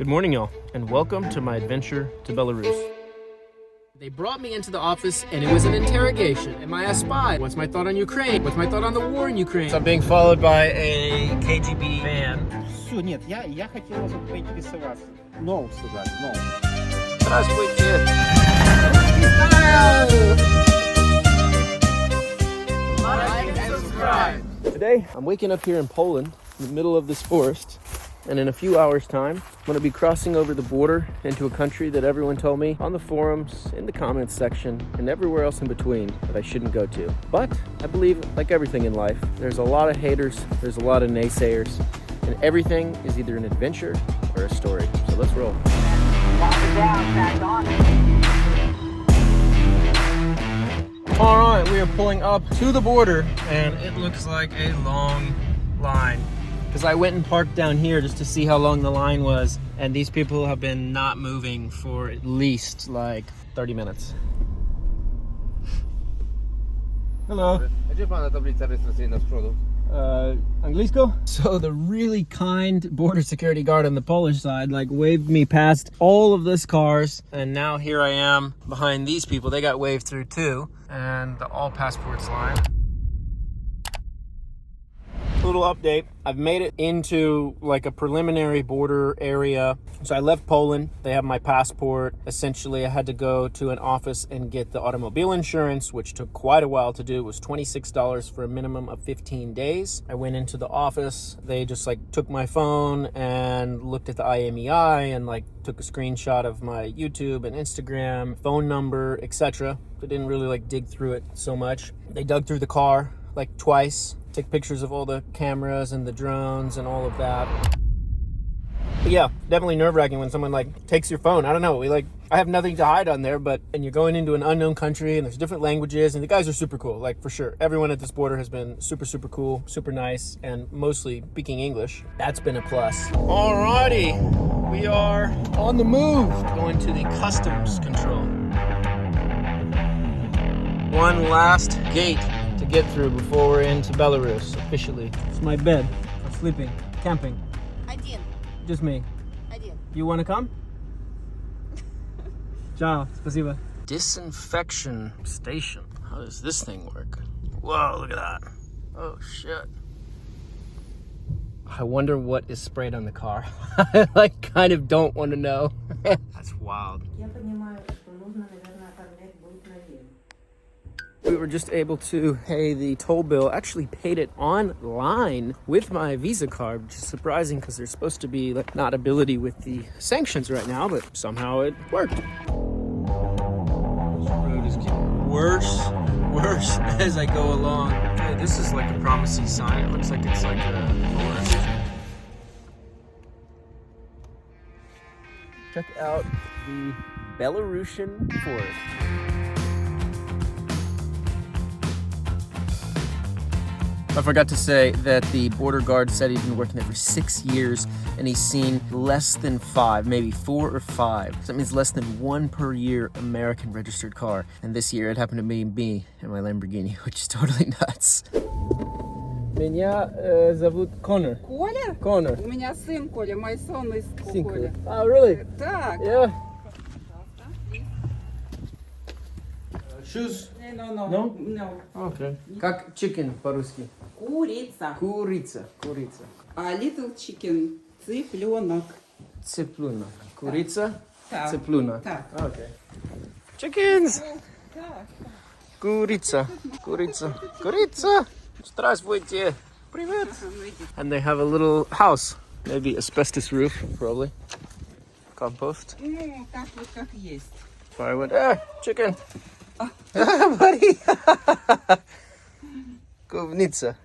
Good morning, y'all, and welcome to my adventure to Belarus. They brought me into the office, and it was an interrogation. Am I a spy? What's my thought on Ukraine? What's my thought on the war in Ukraine? So I'm being followed by a KGB van. Все, нет, я хотел вас поинтересоваться. No, сказать, no. Здравствуйте. Like and subscribe. Today, I'm waking up here in Poland, in the middle of this forest. And in a few hours' time, I'm going to be crossing over the border into a country that everyone told me on the forums, in the comments section, and everywhere else in between that I shouldn't go to. But I believe, like everything in life, there's a lot of haters, there's a lot of naysayers, and everything is either an adventure or a story. So let's roll. All right, we are pulling up to the border, and it looks like a long line. Because I went and parked down here just to see how long the line was, and these people have been not moving for at least like 30 minutes. Hello. Anglisko? So the really kind border security guard on the Polish side like waved me past all of this cars, and now here I am behind these people. They got waved through too, and the all passports line. Little update. I've made it into like a preliminary border area. So I left Poland. They have my passport. Essentially, I had to go to an office and get the automobile insurance, which took quite a while to do. It was $26 for a minimum of 15 days. I went into the office. They just like took my phone and looked at the IMEI and like took a screenshot of my YouTube and Instagram, phone number, etc. They didn't really like dig through it so much. They dug through the car like twice. Take pictures of all the cameras and the drones and all of that. But yeah, definitely nerve-wracking when someone like takes your phone. I don't know, I have nothing to hide on there, and you're going into an unknown country and there's different languages, and the guys are super cool, like for sure. Everyone at this border has been super, super cool, super nice, and mostly speaking English. That's been a plus. Alrighty, we are on the move, going to the customs control. One last gate to get through before we're into Belarus officially. It's my bed. I'm sleeping, camping. Один. Just me. Один. You want to come? Ciao, спасибо. Disinfection station. How does this thing work? Whoa, look at that. Oh shit. I wonder what is sprayed on the car. I like kind of don't want to know. That's wild. We were just able to pay the toll bill. Actually paid it online with my Visa card, which is surprising because there's supposed to be like not ability with the sanctions right now, but somehow it worked. This road is getting worse as I go along. Hey, this is like a promising sign. It looks like it's like a forest. Check out the Belarusian forest. I forgot to say that the border guard said he's been working there for 6 years and he's seen less than 5, maybe 4 or 5. So that means less than 1 per year American registered car. And this year it happened to be me and my Lamborghini, which is totally nuts. Меня зовут Connor. Коля? Connor. У меня сын Коля, my son is Коля. Oh, really? Так. Yeah. Shoes? No? No? Okay. Как chicken по-русски? Курица. Курица. А little chicken цыпленок. Цыпленок. Курица? Так. Цыпленок. Так. Okay. Chickens! Так. Курица. Здравствуйте. Привет. And they have a little house. Maybe asbestos roof, probably. Compost. Ну, так вот как есть. Firewood. Chicken. Buddy. Говница.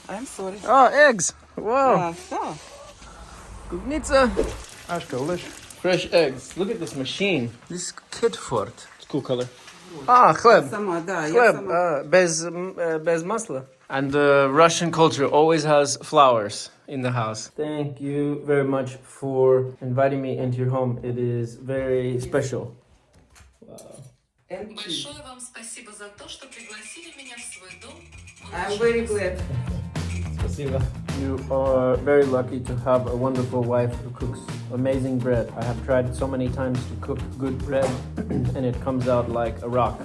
I'm sorry. Oh, eggs. Wow. Да. Говница. Fresh eggs. Look at this machine. This is Kidford. It's a cool color. Хлеб. Сама, да, я Хлеб. сама. Без масла. And the Russian culture always has flowers in the house. Thank you very much for inviting me into your home. It is very special. Wow. Большое вам спасибо за то, что пригласили меня в свой дом. I'm very glad. Спасибо. You are very lucky to have a wonderful wife who cooks amazing bread. I have tried so many times to cook good bread and it comes out like a rock.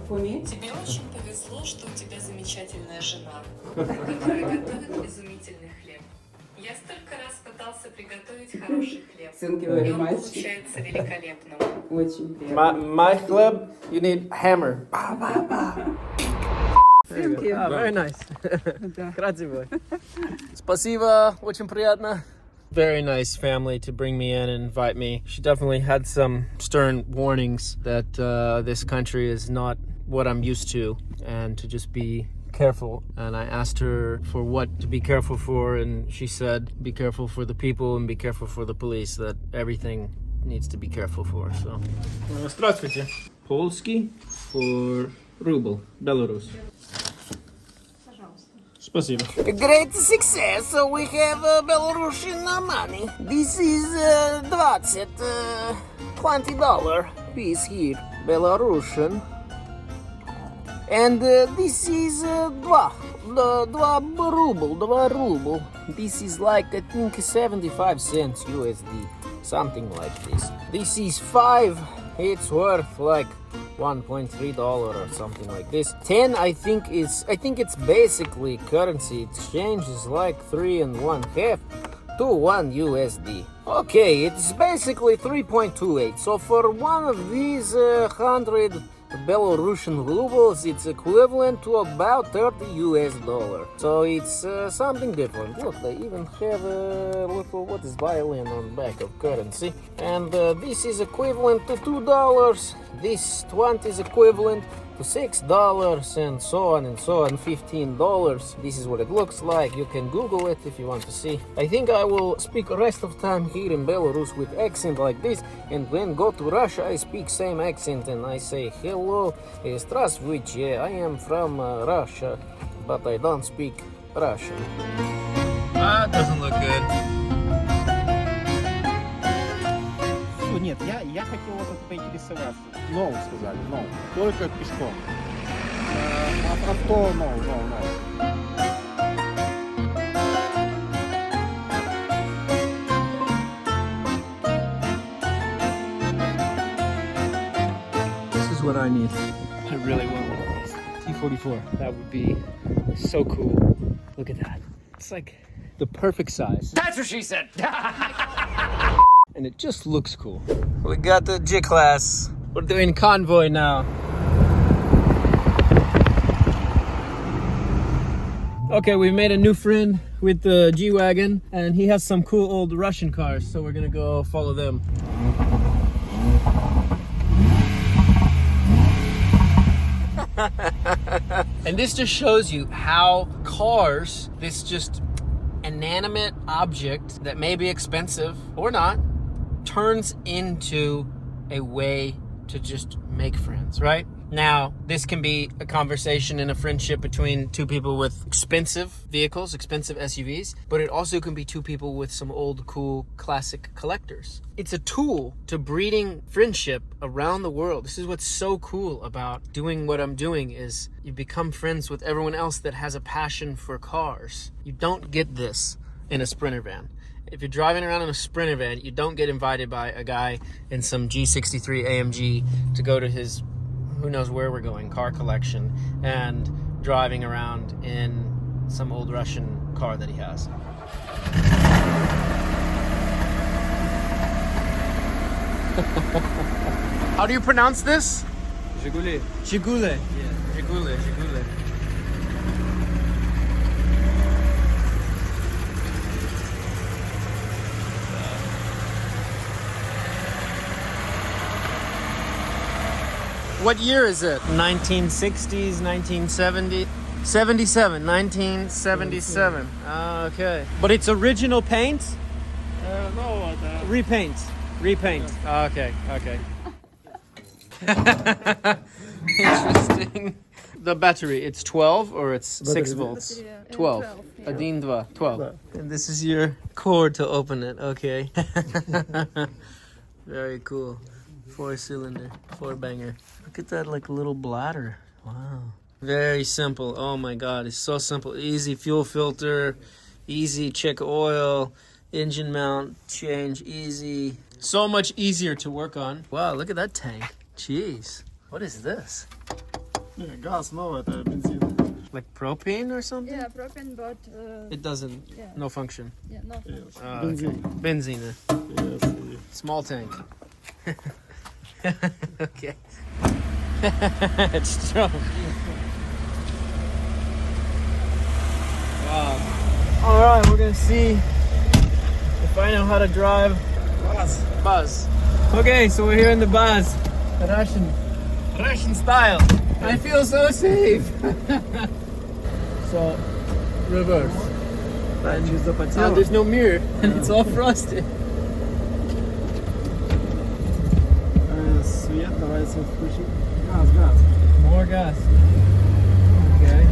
Тебе очень повезло, что у тебя замечательная жена, которая готовит изумительный хлеб. Я столько раз пытался приготовить хороший хлеб. И он получается великолепным. Очень приятно. My хлеб, you need hammer. Thank you. Very nice. Да. Grazie boy. Спасибо, очень приятно. Very nice family to bring me in and invite me. She definitely had some stern warnings that this country is not what I'm used to and to just be careful. And I asked her for what to be careful for, and she said be careful for the people and be careful for the police, that everything needs to be careful for. So Здравствуйте. Polski for ruble, Belarus. Спасибо. Great success. So we have Belarusian money. This is $20 piece here, Belarusian. And this is 2 ruble. This is like, I think, 75 cents USD, something like this. This is 5. It's worth like $1.3 or something like this. 10, I think it's basically currency exchange is like 3 1/2 to 1 USD. Okay, it's basically 3.28. So for one of these 100 Belarusian rubles, it's equivalent to about $30 US. So it's something different. Look, they even have a little, what is violin on the back of currency. And this is equivalent to $2. This 20 is equivalent to $6 and so on and so on, $15. This is what it looks like. You can Google it if you want to see. I think I will speak the rest of time here in Belarus with accent like this, and when go to Russia I speak same accent and I say hello, здравствуйте, I am from Russia, but I don't speak Russian. That doesn't look good. Фу, нет, я хотел вот поинтересоваться. No, сказали, no. Только пешком. Авто, no. This is what I need. I really want one of these. T44. That would be so cool. Look at that. It's like the perfect size. That's what she said. And it just looks cool. We got the G-Class. We're doing convoy now. Okay, we made a new friend with the G-Wagon, and he has some cool old Russian cars, so we're gonna go follow them. And this just shows you how cars, this just inanimate object that may be expensive or not, turns into a way to just make friends, right? Now, this can be a conversation and a friendship between two people with expensive vehicles, expensive SUVs, but it also can be two people with some old, cool, classic collectors. It's a tool to breeding friendship around the world. This is what's so cool about doing what I'm doing, is you become friends with everyone else that has a passion for cars. You don't get this in a Sprinter van. If you're driving around in a Sprinter van, you don't get invited by a guy in some G63 AMG to go to his, who knows where we're going, car collection, and driving around in some old Russian car that he has. How do you pronounce this? Жигули. Жигуле. Yeah, Жигуле. What year is it? 1960s, 1970s? 1977. Okay. But it's original paint? No, Repaint. Okay. Interesting. The battery, it's 12 or it's 6 volts? 12. Один, два, 12. And this is your cord to open it. Okay. Very cool. 4-cylinder, 4-banger. Look at that, like, little bladder. Wow. Very simple. Oh my God, it's so simple. Easy fuel filter, easy check oil, engine mount change, easy. So much easier to work on. Wow, look at that tank. Jeez, what is this? Газ, no, это бензин. Like propane or something? Yeah, propane, but It doesn't, yeah. no function. Yeah, no. Yes. Okay. Benzene. Yes. Small tank. Okay. It's strong. Wow. All right, we're gonna see if I know how to drive bus. Okay, so we're here in the bus, Russian style. I feel so safe. So, reverse. Now there's no mirror, and it's all frosted. Свет, давайте включим. Газ. More gas. Okay.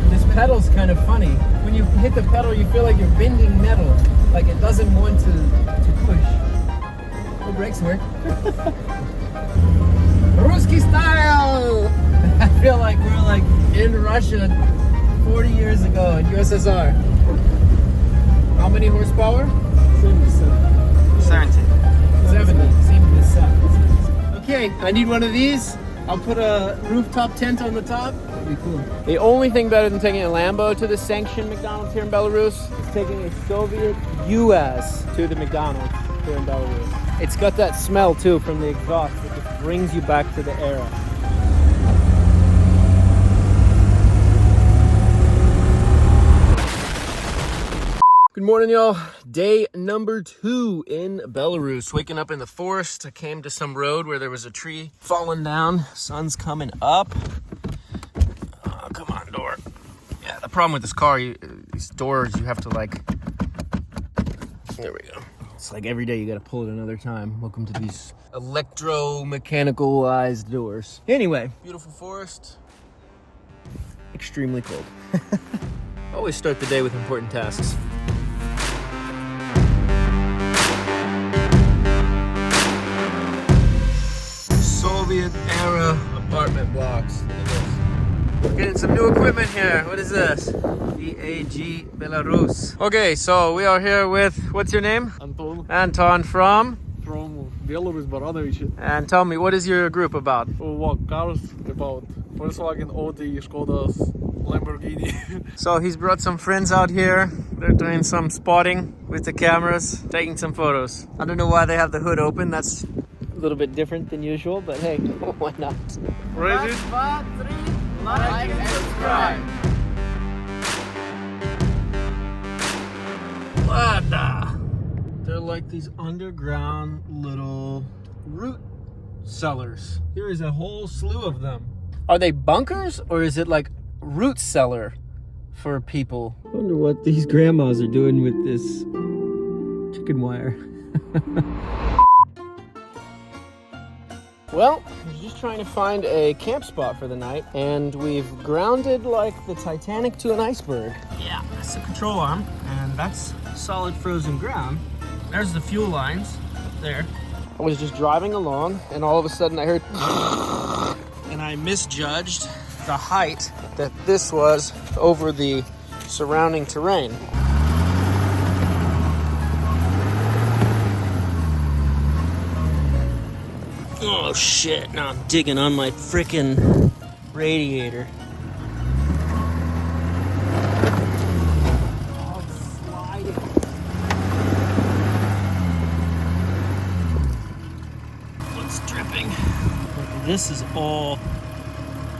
This pedal's kind of funny. When you hit the pedal, you feel like you're bending metal. Like it doesn't want to push. The brakes work. Ruski style! I feel like we're like in Russia 40 years ago in USSR. How many horsepower? 70. 70. Okay, I need one of these. I'll put a rooftop tent on the top. That'd be cool. The only thing better than taking a Lambo to the sanctioned McDonald's here in Belarus is taking a Soviet US to the McDonald's here in Belarus. It's got that smell too from the exhaust that just brings you back to the era. Good morning, y'all. Day number 2 in Belarus. Waking up in the forest. I came to some road where there was a tree falling down. Sun's coming up. Oh, come on, door. Yeah, the problem with this car, these doors, you have to like... There we go. It's like every day you gotta pull it another time. Welcome to these electro-mechanicalized doors. Anyway, beautiful forest. Extremely cold. Always start the day with important tasks. Soviet-era apartment blocks. Look at this. We're getting some new equipment here. What is this? BAG Belarus. Okay, so we are here with, what's your name? Антон Anton from? from Belarus, Baranovich. And tell me, what is your group about? Walk cars about Volkswagen, Audi, Skodas, Lamborghini. So he's brought some friends out here. They're doing some spotting with the cameras, taking some photos. I don't know why they have the hood open. That's a little bit different than usual, but hey, why not? Ready? 1, 2, 3, like and subscribe. Lada. They're like these underground little root cellars. Here is a whole slew of them. Are they bunkers or is it like root cellar for people? I wonder what these grandmas are doing with this chicken wire. Well, we're just trying to find a camp spot for the night, and we've grounded like the Titanic to an iceberg. Yeah, that's the control arm, and that's solid frozen ground. There's the fuel lines up there. I was just driving along, and all of a sudden I heard and I misjudged the height that this was over the surrounding terrain. Oh shit, now I'm digging on my frickin' radiator. Oh, it's sliding. What's dripping? This is all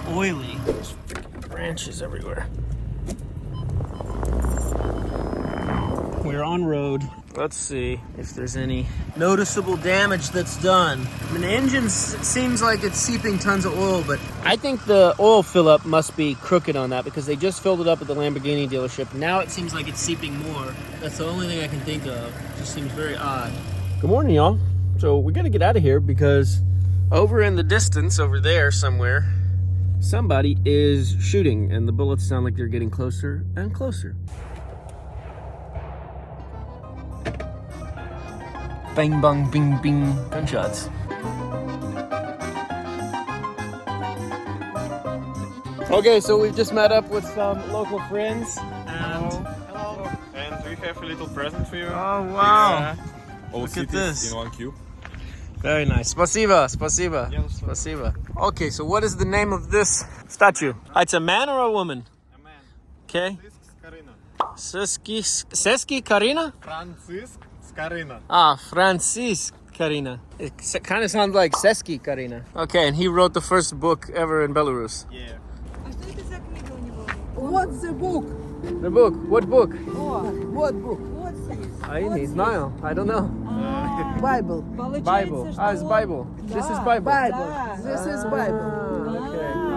oily. There's freaking branches everywhere. We're on road. Let's see if there's any noticeable damage that's done. I mean, the engine seems like it's seeping tons of oil, but I think the oil fill up must be crooked on that because they just filled it up at the Lamborghini dealership. Now it seems like it's seeping more. That's the only thing I can think of. It just seems very odd. Good morning, y'all. So we gotta get out of here because over in the distance, over there somewhere, somebody is shooting and the bullets sound like they're getting closer and closer. Bang, bang, bing, bing, gunshots. Okay, so we've just met up with some local friends. Hello. And we have a little present for you. Oh wow! Yeah. All Look at cities this. in one cube. Very nice. Спасибо, спасибо, спасибо. Okay, so what is the name of this statue? It's a man or a woman? A man. Okay. Francisc Scarina. Seski Karina? Francisc Scarina. Ah, Francis Karina. It kind of sounds like Seski Karina. Okay, and he wrote the first book ever in Belarus. Yeah. What's the book? The book? What book? What book? I не знаю. I don't know. Bible. Bible. Ah, it's Bible. This is Bible. Bible. This is Bible.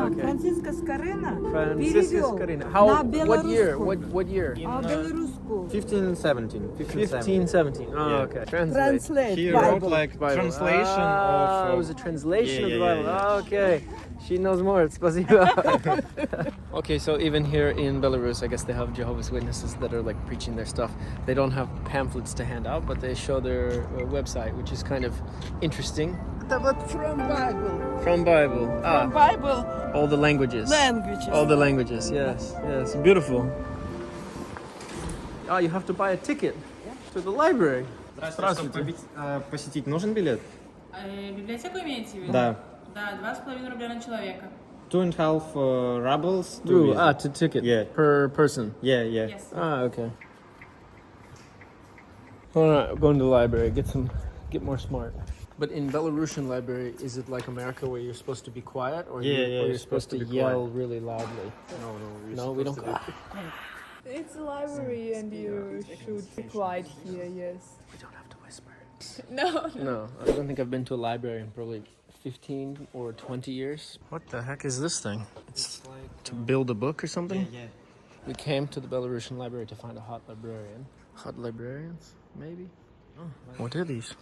Okay. Франциска Скорина Francis перевел Karina. на How? What белорусскую. year? What year? Белорусскую. 1517. 1517. Oh, Yeah. okay. Translate. Translate. He Bible. wrote like Bible. translation Ah, of. it was a translation Yeah, of the yeah, Bible. yeah, Ah, okay. She knows more. Spasibo. Okay, so even here in Belarus, I guess they have Jehovah's Witnesses that are like preaching their stuff. They don't have pamphlets to hand out, but they show their website, which is kind of interesting. But from Bible. From Bible. From Bible All the languages. languages. All the languages, yes. Yes, beautiful. Oh, you have to buy a ticket to the library. Здравствуйте. Посетить нужен билет? Библиотеку имеете в виду? Да. Да, 2,5 рубля на человека. 2.5 rubles. Ooh, to ticket. Yeah. Per person. Yeah, yeah. Yes. Ah, okay. All right, going to the library, get more smart. But in Belarusian library, is it like America where you're supposed to be quiet, or Yeah, you're you're supposed to be yell quiet. really loudly? No, we don't. It's a library and you should be quiet here, yes. We don't have to whisper. No. No, I don't think I've been to a library in probably 15 or 20 years. What the heck is this thing? It's like to build a book or something? Yeah. We came to the Belarusian library to find a hot librarian. Hot librarians, maybe? Oh, what are these?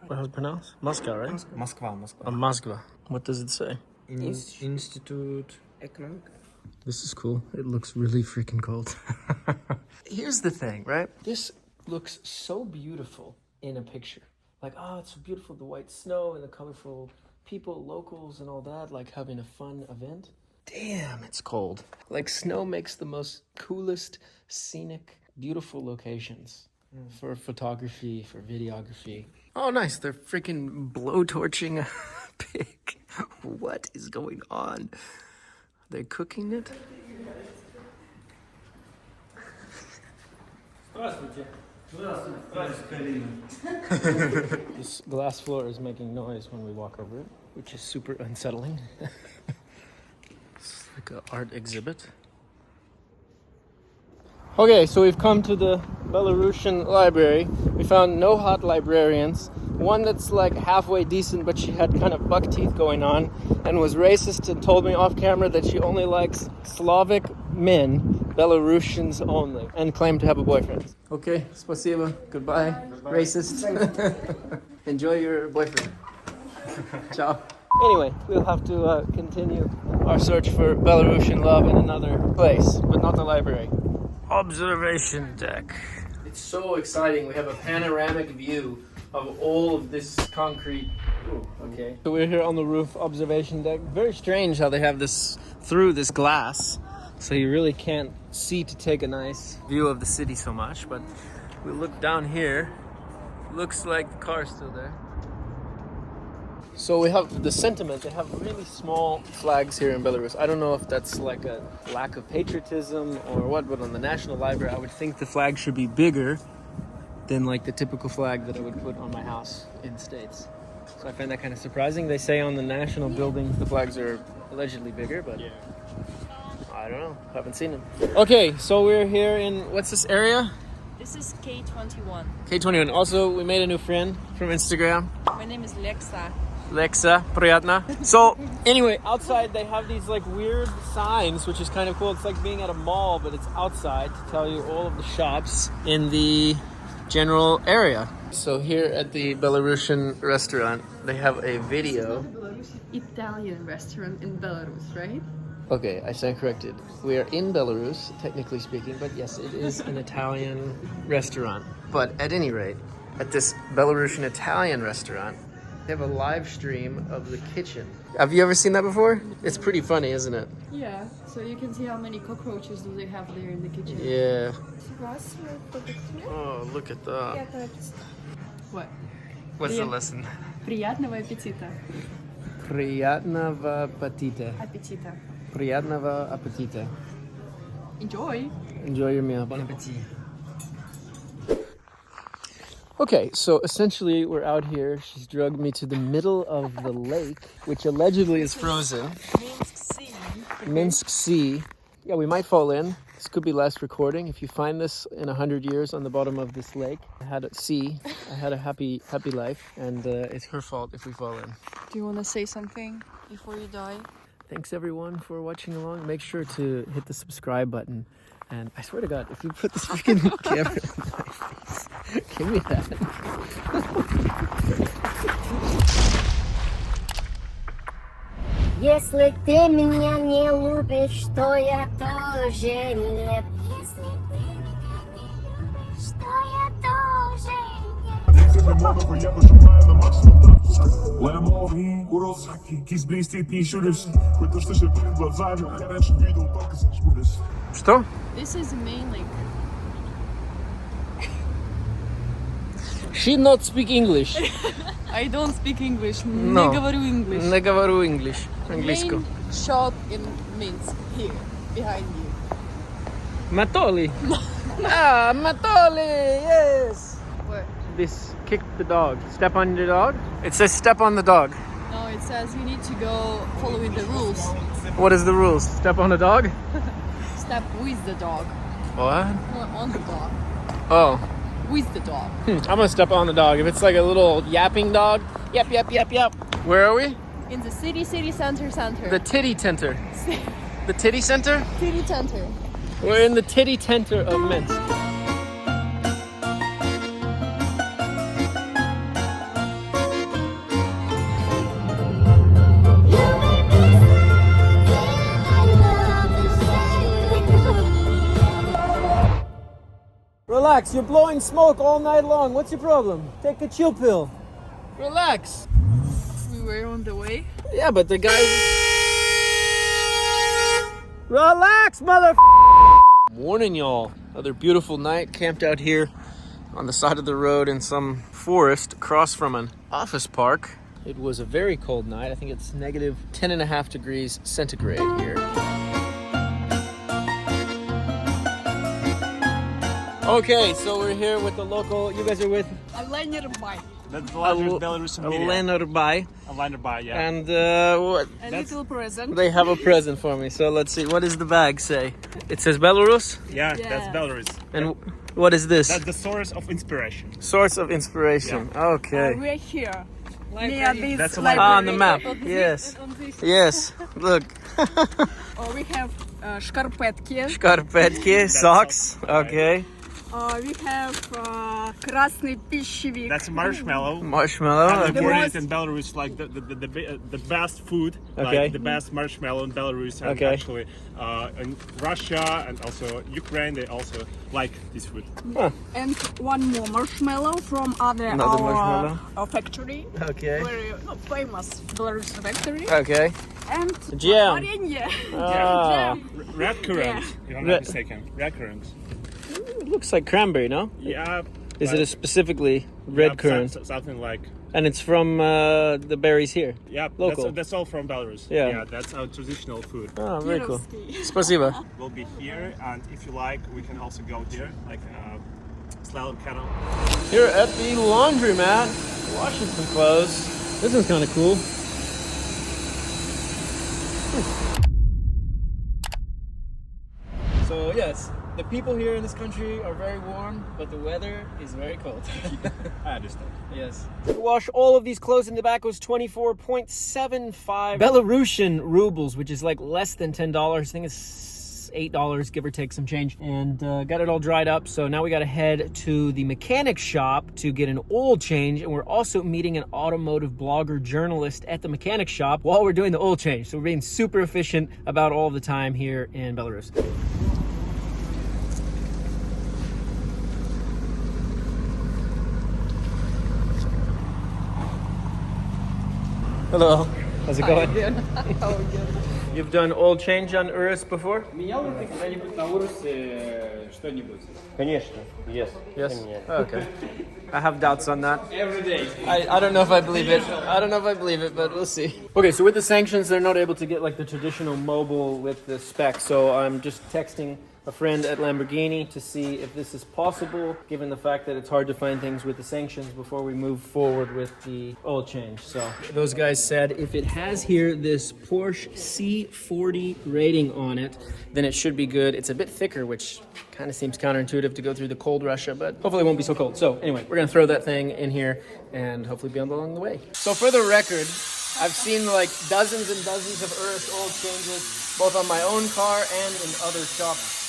How is it pronounced? Moscow, right? Москва. Moskva. What does it say? Institute Economic. This is cool. It looks really freaking cold. Here's the thing, right? This looks so beautiful in a picture. Like, oh, it's so beautiful, the white snow and the colorful people, locals and all that, like having a fun event. Damn, it's cold. Like, snow makes the most coolest, scenic, beautiful locations for photography, for videography. Oh, nice. They're freaking blowtorching a pig. What is going on? They're cooking it? This glass floor is making noise when we walk over it, which is super unsettling. It's like an art exhibit. Okay, so we've come to the Belarusian library. We found no hot librarians. One that's like halfway decent, but she had kind of buck teeth going on and was racist and told me off camera that she only likes Slavic men, Belarusians only, and claimed to have a boyfriend. Okay, spasiba, goodbye. Racist. Enjoy your boyfriend. Ciao. Anyway, we'll have to continue our search for Belarusian love in another place, but not the library. Observation deck. It's so exciting. We have a panoramic view of all of this concrete. Ooh, okay. So we're here on the roof observation deck. Very strange how they have this through this glass, so you really can't see to take a nice view of the city so much. But we look down here. Looks like the car's still there. So we have the sentiment. They have really small flags here in Belarus. I don't know if that's like a lack of patriotism or what, but on the National Library, I would think the flag should be bigger than like the typical flag that I would put on my house in the States. So I find that kind of surprising. They say on the national buildings the flags are allegedly bigger, but I don't know. Haven't seen them. Okay, so we're here in, what's this area? This is K21. K21. Also, we made a new friend from Instagram. My name is Lexa. Lexa, приятно. So, anyway, outside they have these like weird signs, which is kind of cool. It's like being at a mall, but it's outside to tell you all of the shops in the general area. So here at the Belarusian restaurant, they have a video. Italian restaurant in Belarus, right? Okay, I stand corrected. We are in Belarus, technically speaking, but yes, it is an Italian restaurant. But at any rate, at this Belarusian Italian restaurant, They have a live stream of the kitchen. Have you ever seen that before? It's pretty funny, isn't it? Yeah, so you can see how many cockroaches do they have there in the kitchen. Yeah. Oh, look at that. What? What's the lesson? Приятного аппетита. Приятного аппетита. Аппетита. Приятного аппетита. Enjoy. Enjoy your meal. Bon appetit. Okay, so essentially we're out here. She's drugged me to the middle of the lake, which allegedly is frozen. Minsk Sea. Minsk Sea. Yeah, we might fall in. This could be last recording. If you find this in 100 years on the bottom of this lake, I had a happy life, and it's her fault if we fall in. Do you want to say something before you die? Thanks everyone for watching along. Make sure to hit the subscribe button. And I swear to God, if you put this freaking camera in my face, give me that. Если ты меня не любишь, то я тоже нет. Если ты меня не любишь, то я тоже Lamborghini, Kurosaki, кис блестит, не щуришься. Хоть что же перед глазами, я раньше видел только зажмуришься. Что? This is the main lake. She not speak English. I don't speak English. No. Не говорю English. Не говорю English. Английскую. Main shop in Minsk. Here, behind you. Matoli. Ah, Matoli, yes. What? This kick the dog. Step on the dog? It says step on the dog. No, it says you need to go following the rules. What is the rules? Step on the dog? Step with the dog. What? Or on the dog. Oh. With the dog. I'm gonna step on the dog. If it's like a little yapping dog, yap, yap, yap, yap. Where are we? In the city center. The titty center. The titty center? City center. We're in the titty center of Minsk. Relax, you're blowing smoke all night long. What's your problem? Take a chill pill. Relax. We were on the way. Yeah, but the guy... Relax, mother... Morning, y'all. Another beautiful night. Camped out here on the side of the road in some forest across from an office park. It was a very cold night. I think it's negative 10.5 degrees centigrade here. Okay, so we're here with the local. You guys are with That's the largest Belarusian media. Lenorbai. A Lenorbai, yeah. And what? A little present. They have a present for me. So let's see. What does the bag say? It says Belarus. Yeah, that's Belarus. And what is this? That's the source of inspiration. Source of inspiration. Okay. We're here. That's a Ah, library. on the map. Yes. Yes. Look. We have шкарпетки. Шкарпетки, socks. Okay. We have красный пищевик. That's a marshmallow. Marshmallow. And Okay. it in Belarus, like the best food, Okay. like the best marshmallow in Belarus, and Okay. actually in Russia and also Ukraine, they also like this food. Huh. And one more marshmallow from Another marshmallow. our factory. Okay. Very famous Belarus factory. Okay. And Jam. варенье. Ah. Red currant, if I'm not mistaken. Red currant. It looks like cranberry, no? Yeah. Is it a specifically red currant? Something like. And it's from the berries here. Yeah, Local. that's all from Belarus. Yeah. That's our traditional food. Oh, very cool. Спасибо. We'll be here, and if you like, we can also go here, like slalom kettle. Here at the laundromat, washing some clothes. This one's kind of cool. So yes, the people here in this country are very warm, but the weather is very cold. I understand. Yes. To wash all of these clothes in tobacco is 24.75 Belarusian rubles, which is like less than $10. I think it's $8, give or take some change. And got it all dried up. So now we got to head to the mechanic shop to get an oil change. And we're also meeting an automotive blogger journalist at the mechanic shop while we're doing the oil change. So we're being super efficient about all the time here in Belarus. Hello. How's it going? How are you? You've done oil change on Urus before? Менял ли ты когда-нибудь на Урусе что-нибудь? Конечно, yes. Yes. Oh, okay. I have doubts on that. Every day. I don't know if I believe it. I don't know if I believe it, but we'll see. Okay, so with the sanctions, they're not able to get like the traditional mobile with the spec. So I'm just texting a friend at Lamborghini to see if this is possible, given the fact that it's hard to find things with the sanctions before we move forward with the oil change. So those guys said if it has here this Porsche C40 rating on it, then it should be good. It's a bit thicker, which kind of seems counterintuitive to go through the cold Russia, but hopefully it won't be so cold. So anyway, we're gonna throw that thing in here and hopefully be along the way. So for the record, I've seen like dozens and dozens of Urus oil changes, both on my own car and in other shops,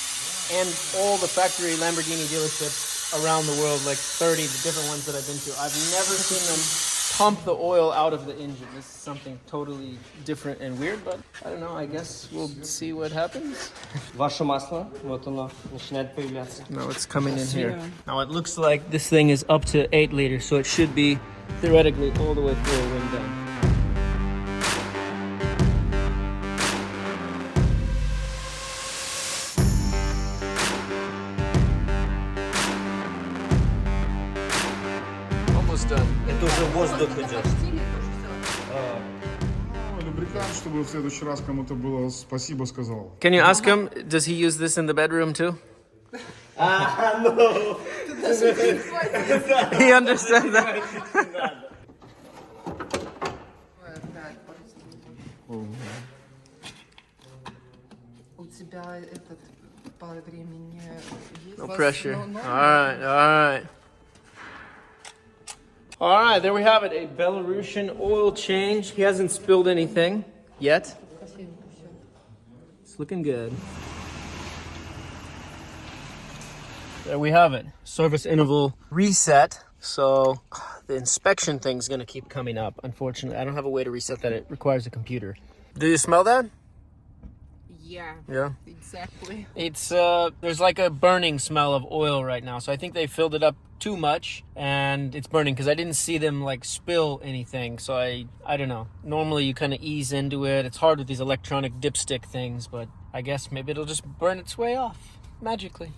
and all the factory Lamborghini dealerships around the world, like 30 different ones that I've been to. I've never seen them pump the oil out of the engine. This is something totally different and weird, but I don't know, I guess we'll see what happens. Ваше масло, вот оно, начинает появляться. Now it's coming in here. Now it looks like this thing is up to 8 liters, so it should be theoretically all the way through when done. Done. Это уже воздух идет. Лубрикант, чтобы в следующий раз кому-то было спасибо сказал. Can you ask him, does he use this in the bedroom too? No. He understands that. У тебя этот по времени есть? No pressure. All right, there we have it. A Belarusian oil change. He hasn't spilled anything yet. It's looking good. There we have it. Service interval reset. So the inspection thing's gonna keep coming up. Unfortunately, I don't have a way to reset that. It requires a computer. Do you smell that? Yeah, exactly. It's there's like a burning smell of oil right now, so I think they filled it up too much and it's burning because I didn't see them like spill anything. So I don't know. Normally you kind of ease into it. It's hard with these electronic dipstick things, but I guess maybe it'll just burn its way off magically.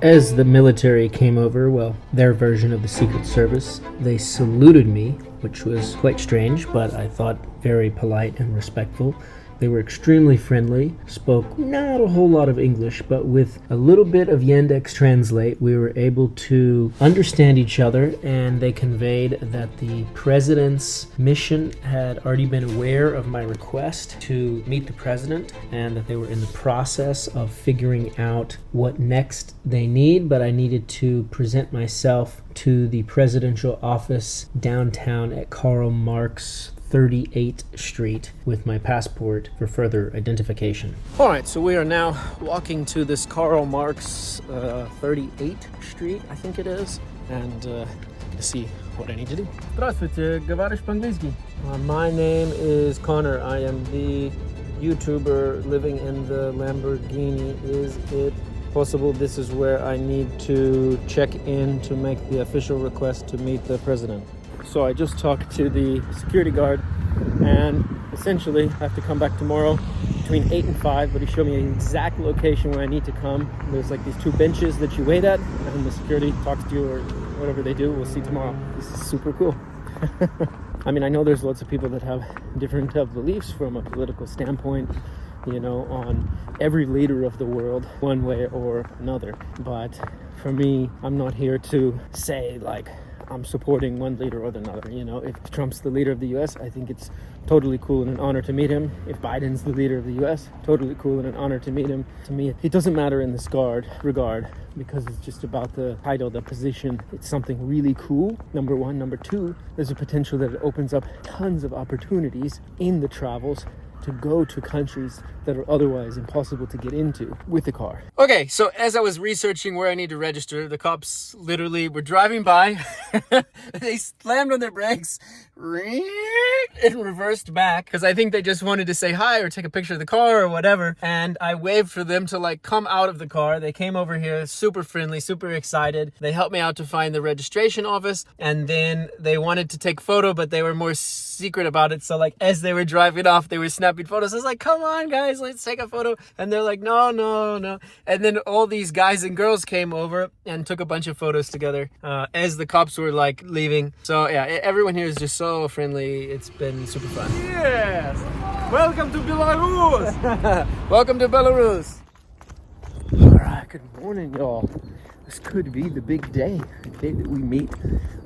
As the military came over, well, their version of the Secret Service, they saluted me, which was quite strange, but I thought very polite and respectful. They were extremely friendly, spoke not a whole lot of English, but with a little bit of Yandex Translate, we were able to understand each other, and they conveyed that the president's mission had already been aware of my request to meet the president, and that they were in the process of figuring out what next they need, but I needed to present myself to the presidential office downtown at Karl Marx 38th Street with my passport for further identification. All right, so we are now walking to this Karl Marx 38th Street, I think it is, and to see what I need to do. Здравствуйте, говоришь по-английски? My name is Connor. I am the YouTuber living in the Lamborghini. Is it possible this is where I need to check in to make the official request to meet the president? So I just talked to the security guard, and essentially I have to come back tomorrow between 8 and 5, but he showed me an exact location where I need to come. There's like these 2 benches that you wait at, and the security talks to you or whatever they do. We'll see tomorrow. This is super cool. I mean, I know there's lots of people that have different beliefs from a political standpoint, you know, on every leader of the world, one way or another. But for me, I'm not here to say like, I'm supporting one leader or another. You know, if Trump's the leader of the US, I think it's totally cool and an honor to meet him. If Biden's the leader of the US, totally cool and an honor to meet him. To me, it doesn't matter in this regard, because it's just about the title, the position. It's something really cool, number one. Number two, there's a potential that it opens up tons of opportunities in the travels to go to countries that are otherwise impossible to get into with the car. Okay, so as I was researching where I need to register, the cops literally were driving by. They slammed on their brakes, and reversed back because I think they just wanted to say hi or take a picture of the car or whatever. And I waved for them to like come out of the car. They came over here, super friendly, super excited. They helped me out to find the registration office, and then they wanted to take photo, but they were more secret about it. So like as they were driving off, they were snapping photos. I was like, come on guys, let's take a photo. And they're like, no. And then all these guys and girls came over and took a bunch of photos together as the cops were like leaving. So yeah, everyone here is just so friendly. It's been super fun. Yes! Welcome to Belarus! Welcome to Belarus. All right, good morning, y'all. This could be the big day, the day that we meet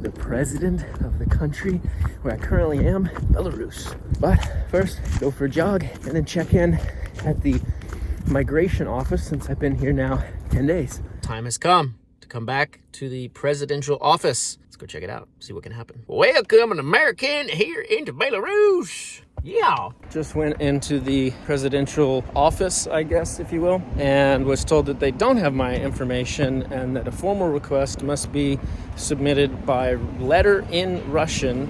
the president of the country where I currently am, Belarus. But first, go for a jog and then check in at the migration office since I've been here now 10 days. Time has come to come back to the presidential office. Let's go check it out, see what can happen. Welcome an American here into Belarus. Yeah. Just went into the presidential office, I guess, if you will, and was told that they don't have my information and that a formal request must be submitted by letter in Russian,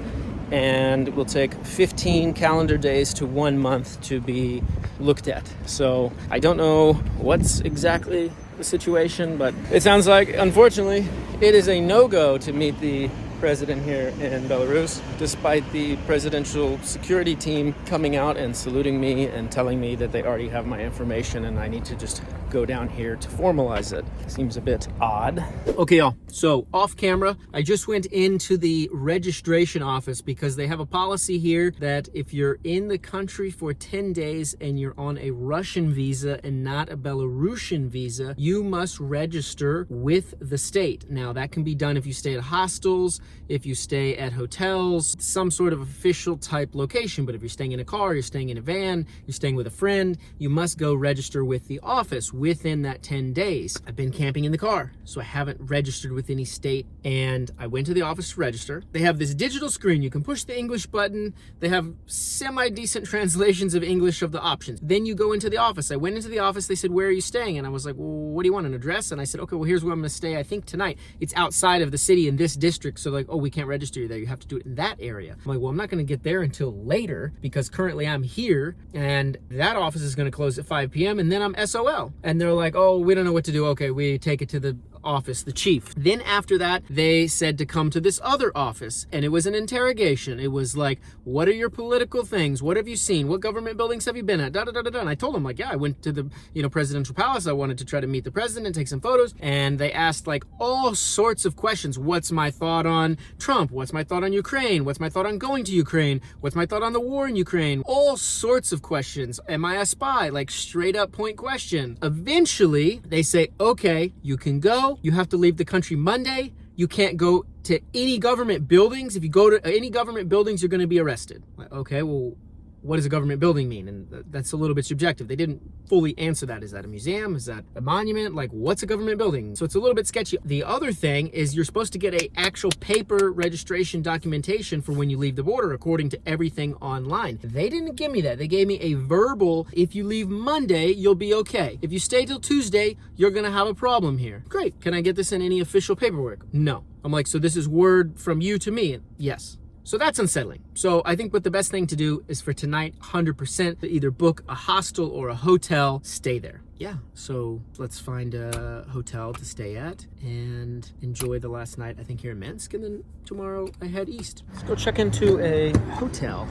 and it will take 15 calendar days to 1 month to be looked at. So I don't know what's exactly the situation, but it sounds like, unfortunately, it is a no-go to meet the president here in Belarus, despite the presidential security team coming out and saluting me and telling me that they already have my information and I need to just go down here to formalize it. Seems a bit odd. Okay, y'all, so off camera, I just went into the registration office because they have a policy here that if you're in the country for 10 days and you're on a Russian visa and not a Belarusian visa, you must register with the state. Now, that can be done if you stay at hostels, if you stay at hotels, some sort of official type location. But if you're staying in a car, you're staying in a van, you're staying with a friend, you must go register with the office within that 10 days. I've been camping in the car, so I haven't registered with any state, and I went to the office to register. They have this digital screen. You can push the English button. They have semi-decent translations of English of the options. Then you go into the office. I went into the office. They said, where are you staying? And I was like, well, what do you want, an address? And I said, okay, well, here's where I'm going to stay, I think tonight. It's outside of the city in this district, so like, oh, we can't register you there. You have to do it in that area. I'm like, well, I'm not going to get there until later because currently I'm here and that office is going to close at 5 p.m. and then I'm SOL. And they're like, oh, we don't know what to do. Okay, we take it to the office, the chief. Then after that, they said to come to this other office, and it was an interrogation. It was like, what are your political things? What have you seen? What government buildings have you been at? Da, da, da, da, da. And I told them, like, yeah, I went to the, presidential palace. I wanted to try to meet the president, take some photos. And they asked like all sorts of questions. What's my thought on Trump? What's my thought on Ukraine? What's my thought on going to Ukraine? What's my thought on the war in Ukraine? All sorts of questions. Am I a spy? Like straight up point question. Eventually, they say, okay, you can go. You have to leave the country Monday. You can't go to any government buildings. If you go to any government buildings, you're going to be arrested. Like, okay, well, what does a government building mean? And that's a little bit subjective. They didn't fully answer that. Is that a museum? Is that a monument? Like, what's a government building? So it's a little bit sketchy. The other thing is you're supposed to get a actual paper registration documentation for when you leave the border, according to everything online. They didn't give me that. They gave me a verbal, if you leave Monday, you'll be okay. If you stay till Tuesday, you're going to have a problem here. Great. Can I get this in any official paperwork? No. I'm like, so this is word from you to me? Yes. So that's unsettling. So I think what the best thing to do is for tonight, 100%, to either book a hostel or a hotel, stay there. Yeah, so let's find a hotel to stay at and enjoy the last night, I think, here in Minsk. And then tomorrow I head east. Let's go check into a hotel.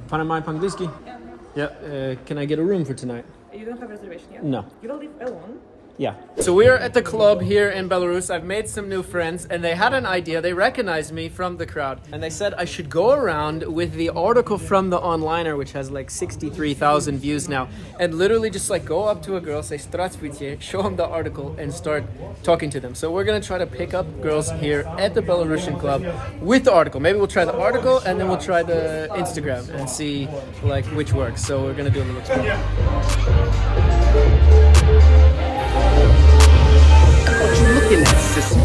Panama Pangliski? Yeah, can I get a room for tonight? You don't have a reservation yet? No. You will live alone? Yeah. So we're at the club here in Belarus. I've made some new friends and they had an idea. They recognized me from the crowd and they said I should go around with the article from the onliner, which has like 63,000 views now, and literally just like go up to a girl, say "Здравствуйте," show them the article and start talking to them. So we're going to try to pick up girls here at the Belarusian club with the article. Maybe we'll try the article and then we'll try the Instagram and see like which works. So we're going to do a little experiment. What you looking at, sissy?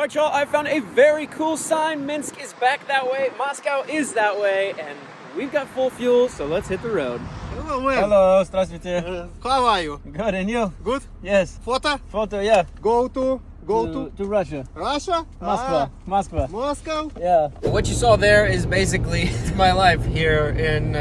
Alright y'all, I found a very cool sign. Minsk is back that way, Moscow is that way, and we've got full fuel, so let's hit the road. Hello, man. Hello, здравствуйте. How are you? Good, and you? Good? Yes. Photo? Photo, yeah. Go to Russia. Russia? Moscow. Moscow. Moscow? Yeah. What you saw there is basically my life here in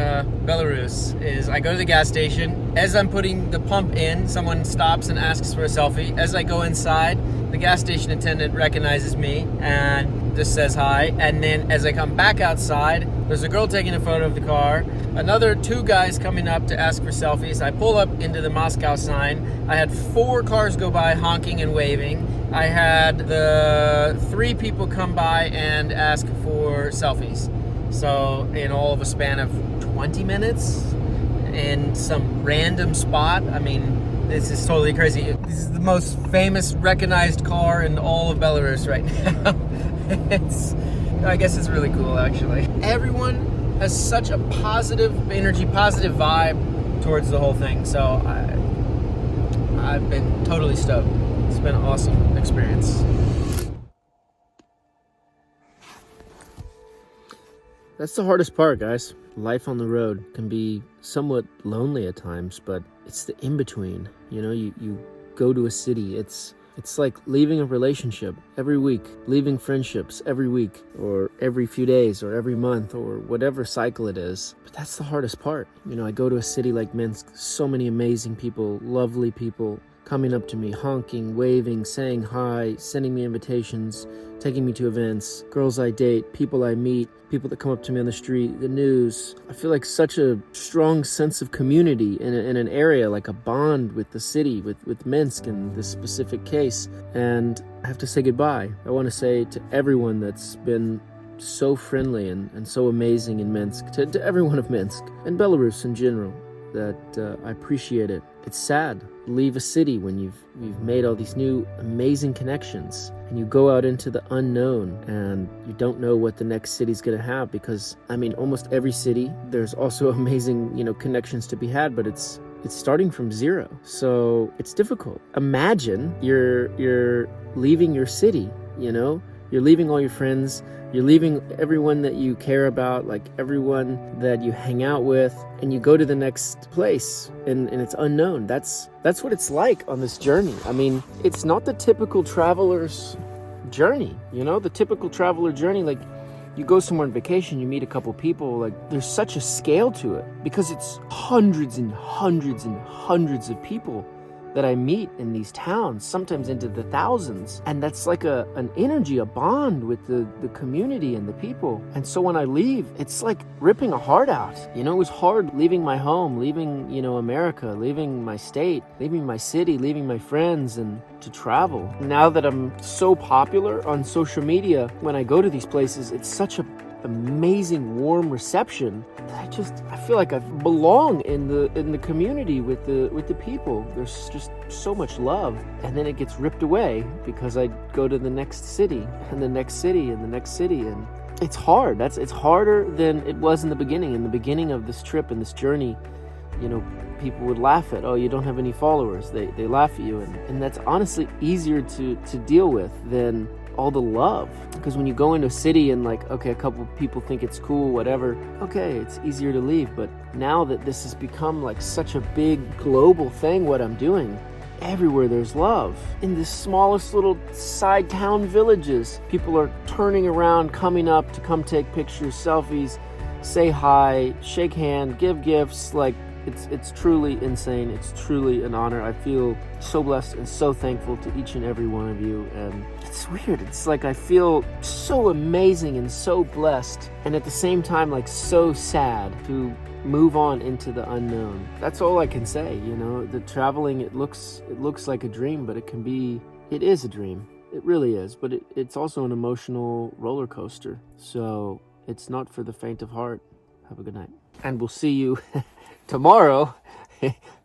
Belarus. Is I go to the gas station. As I'm putting the pump in, someone stops and asks for a selfie. As I go inside, the gas station attendant recognizes me and just says hi. And then as I come back outside, there's a girl taking a photo of the car. Another 2 guys coming up to ask for selfies. I pull up into the Moscow sign. I had 4 cars go by honking and waving. I had the 3 people come by and ask for selfies. So in all of a span of 20 minutes in some random spot, I mean, this is totally crazy. This is the most famous recognized car in all of Belarus right now. I guess it's really cool actually. Everyone has such a positive energy, positive vibe towards the whole thing. So I've been totally stoked. It's been an awesome experience. That's the hardest part, guys. Life on the road can be somewhat lonely at times, but it's the in-between. You know, you go to a city, it's like leaving a relationship every week, leaving friendships every week, or every few days, or every month, or whatever cycle it is. But that's the hardest part. You know, I go to a city like Minsk, so many amazing people, lovely people, coming up to me, honking, waving, saying hi, sending me invitations, taking me to events, girls I date, people I meet, people that come up to me on the street, the news. I feel like such a strong sense of community in an area, like a bond with the city, with Minsk in this specific case. And I have to say goodbye. I want to say to everyone that's been so friendly and so amazing in Minsk, to everyone of Minsk and Belarus in general, that I appreciate it. It's sad. Leave a city when you've made all these new amazing connections, and you go out into the unknown and you don't know what the next city's gonna have, because I mean, almost every city there's also amazing, you know, connections to be had, but it's starting from zero, so it's difficult. Imagine you're leaving your city, you know, you're leaving all your friends, you're leaving everyone that you care about, like everyone that you hang out with, and you go to the next place and it's unknown. That's what it's like on this journey. I mean, it's not the typical traveler's journey, you know, the typical traveler journey, like you go somewhere on vacation, you meet a couple people, like there's such a scale to it because it's hundreds and hundreds and hundreds of people that I meet in these towns, sometimes into the thousands. And that's like an energy, a bond with the community and the people. And so when I leave, it's like ripping a heart out. You know, it was hard leaving my home, leaving, you know, America, leaving my state, leaving my city, leaving my friends, and to travel. Now that I'm so popular on social media, when I go to these places, it's such a amazing warm reception that I feel like I belong in the community with the people. There's just so much love, and then it gets ripped away because I go to the next city and the next city and the next city, and it's hard. It's harder than it was in the beginning. In the beginning of this trip and this journey, you know, people would laugh at, oh, you don't have any followers. They laugh at you, and that's honestly easier to deal with than all the love. Because when you go into a city and like, okay, a couple people think it's cool, whatever, okay, it's easier to leave. But now that this has become like such a big global thing, what I'm doing, everywhere there's love. In the smallest little side town villages, people are turning around, coming up to come take pictures, selfies, say hi, shake hand, give gifts. Like it's truly insane. It's truly an honor. I feel so blessed and so thankful to each and every one of you. And it's weird. It's like I feel so amazing and so blessed, and at the same time like so sad to move on into the unknown. That's all I can say. You know, the traveling, it looks like a dream, but it is a dream. It really is. But it's also an emotional roller coaster. So it's not for the faint of heart. Have a good night, and we'll see you tomorrow,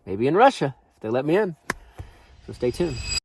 maybe in Russia, if they let me in. So stay tuned.